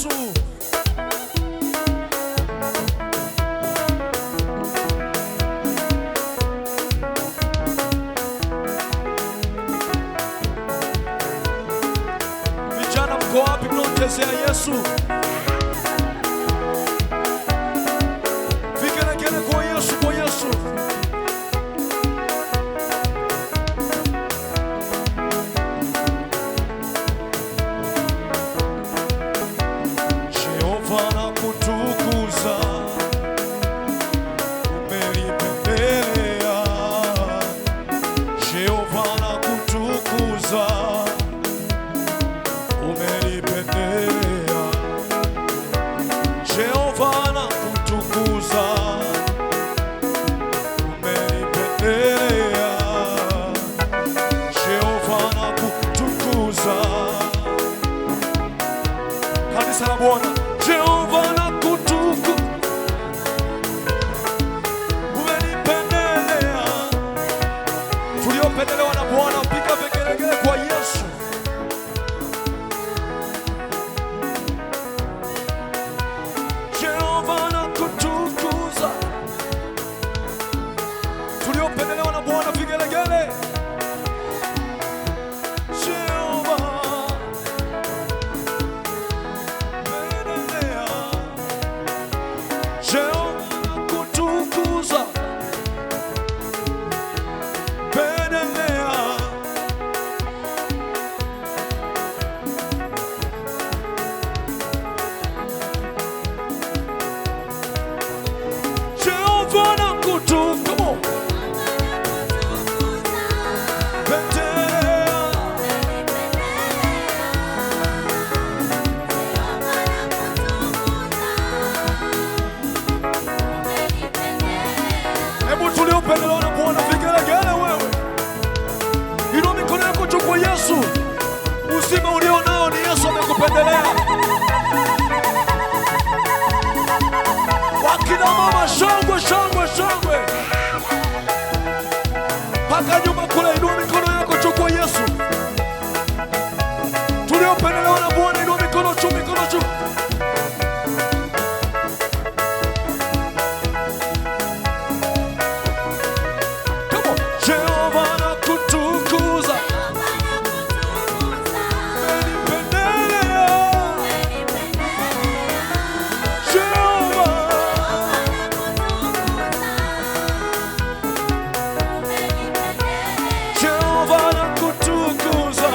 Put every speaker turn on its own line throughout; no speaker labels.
Yesu. Vijana mko wapi mnaochezea Yesu? Vigelegele kwa Yesu, kwa Yesu. Jehova nakutukuza, umenipendelea. Jehova nakutukuza, umenipendelea. Jehova nakutukuza, umenipendelea. Jehova nakutukuza. Kanisa la Bwana, Jehova nakutukuza, umenipendelea. Tuliopendelewa na Bwana, piga vigelegele kwa Yesu. Jehova nakutukuza, tuliopendelewa na Bwana, vigelegele. Jehova pendelea. Jehova nakutukuza, pendelea. Jehova nakutukuza, come on. Pendelea. Hebu tuliopendelewa na Bwana, vigelegele wewe. Inua mikono yako juu kwa Yesu. Uzima ulio nao ni Yesu amekupendelea. Wakina mama, shangwe, shangwe, shangwe. Paka nyuma kule, inua mikono yako juu kwa Yesu. Tuliopendelewa na Bwana, inua mikono juu, mikono juu. Come on. Jehova nakutukuza, umenipendelea. Jehova. Jehova nakutukuza,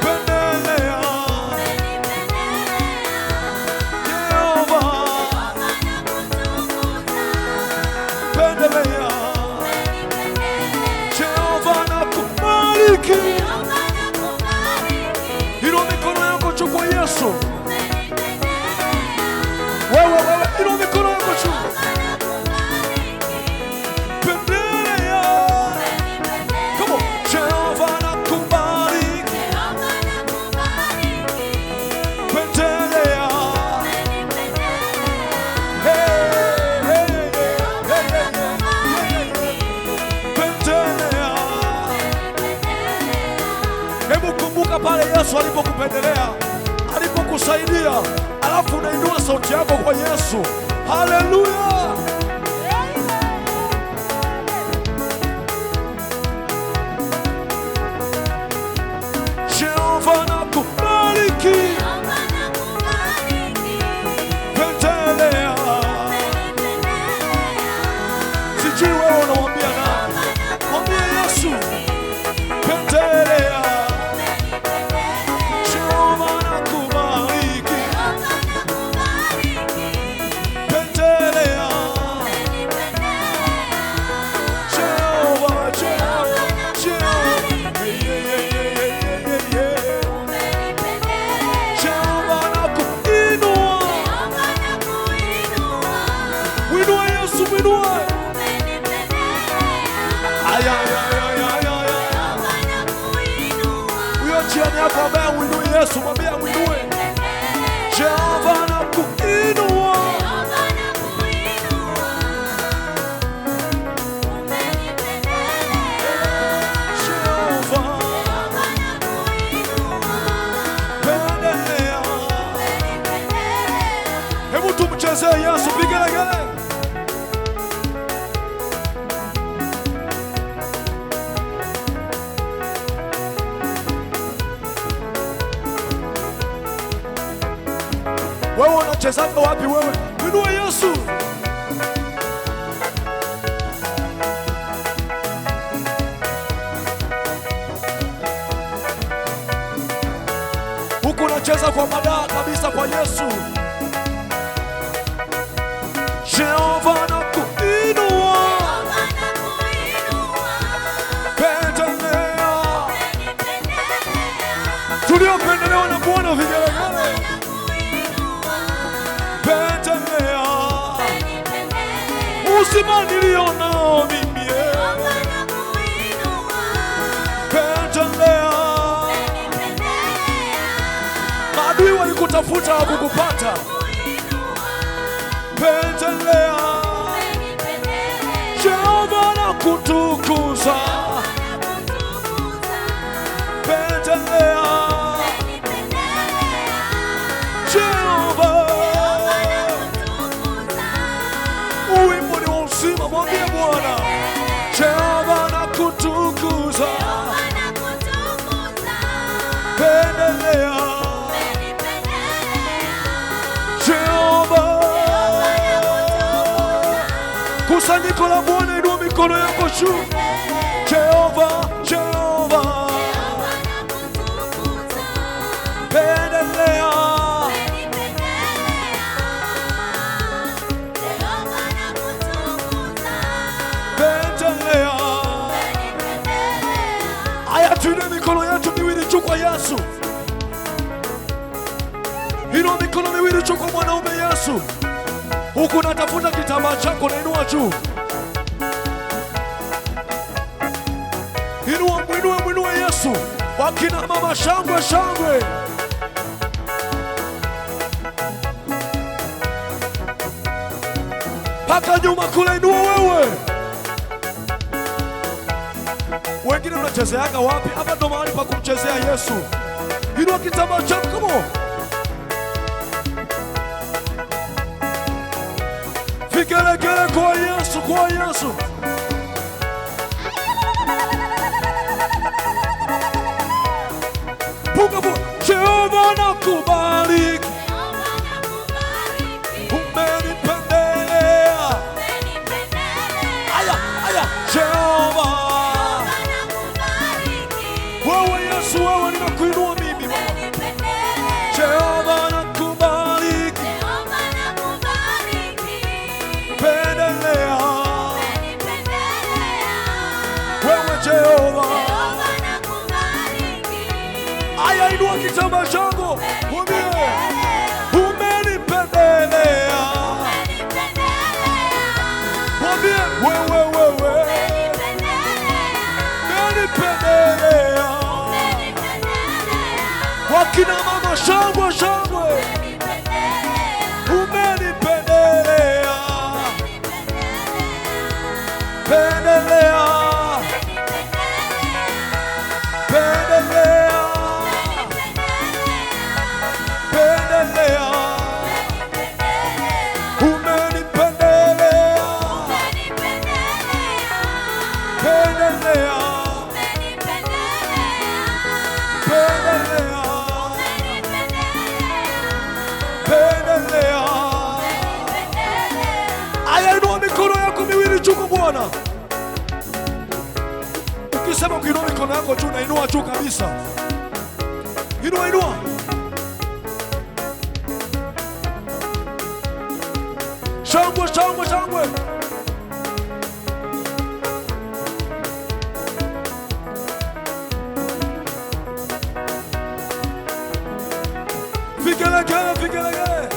pendelea. Jehova pendelea. Jehova nakubariki. Inua mikono yako juu kwa Yesu. Wewe, inua mikono yako juu. Pendelea. Come on. Jehova nakubariki. Pendelea. Hey, hey, hey, hey, hey, hey. Pendelea. Hebu kumbuka pale Yesu alipokupendelea, alipokusaidia, alafu unainua sauti yako kwa Yesu. Haleluya! Jehova nakubariki. Pendelea. Sijui wewe unamwambia nani? Mwambie Yesu. Pendelea. Jehova nakubariki. Pendelea. Jehova, Jehova, Jehova. Yeah, yeah, yeah, yeah, yeah, yeah, yeah. Jehova nakuinua. Mwinua Yesu, mwinua. Aya, aya, aya, aya, aya. Huyo jirani yako ambaye mwinue Yesu, mwambie mwinue. Jehova nakuinua. Jehova mchezee Yesu, vigelegele. Wewe unachezaga wapi wewe? Mwinue Yesu. Huku unacheza kwa madaa kabisa kwa Yesu. Jehova nakuinua, pendelea, tuliopendelewa na Bwana, vigelegele. Pendelea, uzima nilio nao mimi. Pendelea, maadui walikutafuta hawakukupata. Pendelea, Jehova nakutukuza. Pendelea, Jehova. Wimbo ni wa uzima, mwambie Bwana. Jehova nakutukuza. Pendelea, Jehova. Kusanyiko la Bwana, inua mikono yako juu. Jehova, Jehova. Pendelea, pendelea. Aya, tuinue mikono yetu miwili juu kwa Yesu. Inua mikono miwili juu kwa mwanaume Yesu. Huku natafuta kitambaa chako, na inua juu. Inua, mwinue Yesu. Wakina mama, shangwe, shangwe. Paka nyuma kule, inua wewe. Wengine mnachezeaga wapi? Hapa ndo mahali pa kumchezea Yesu. Inua kitambaa chako, come on. Vigelegele kwa Yesu, kwa Yesu. Punga punga. Jehova nakubariki. Umenipendelea. Aya, aya. Jehova. Wewe Yesu, wewe ninakuinua mimi. Jehova nakubariki. Pendelea. Wewe Jehova. Aya, inua kitambaa chako. Mwambie. Umenipendelea. Mwambie wewe. Umenipendelea. Wakina mama, shangwe, shangwe. Umenipendelea. Pendelea. Pendelea. Pendelea. Umenipendelea. Pendelea. Pendelea. Pendelea. Aya, inua mikono yako miwili juu kwa Bwana. Ukisema kuinua mikono yako juu, na inua juu kabisa. Inua. Shangwe, shangwe, shangwe. Vigelegele, vigelegele.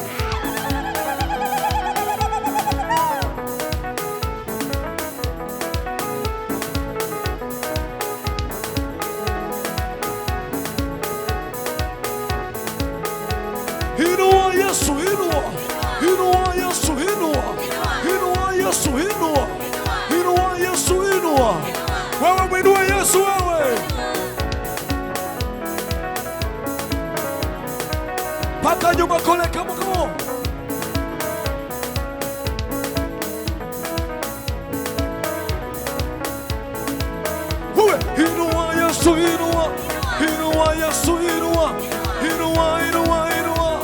Inua Yesu, inua. Inua Yesu, inua. Inua Yesu, inua. Inua Yesu, inua. Wewe mwinue Yesu wewe. Paka nyuma kule, come on. Yesu, inua. Inua Yesu, inua. Inua, inua, inua.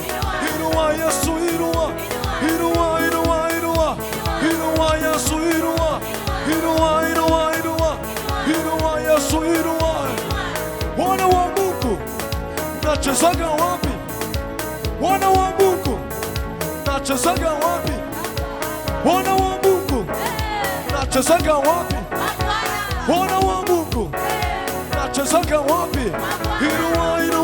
Inua Yesu, inua. Inua, inua, inua. Inua Yesu, inua. Inua, inua, inua. Inua Yesu, inua. Wana wa Mungu, nachezaga wapi? Wana wa Mungu, nachezaga wapi? Wana wa Mungu, nachezaga wapi? Wana wa Mungu, nachezaga wapi? Inua, inua.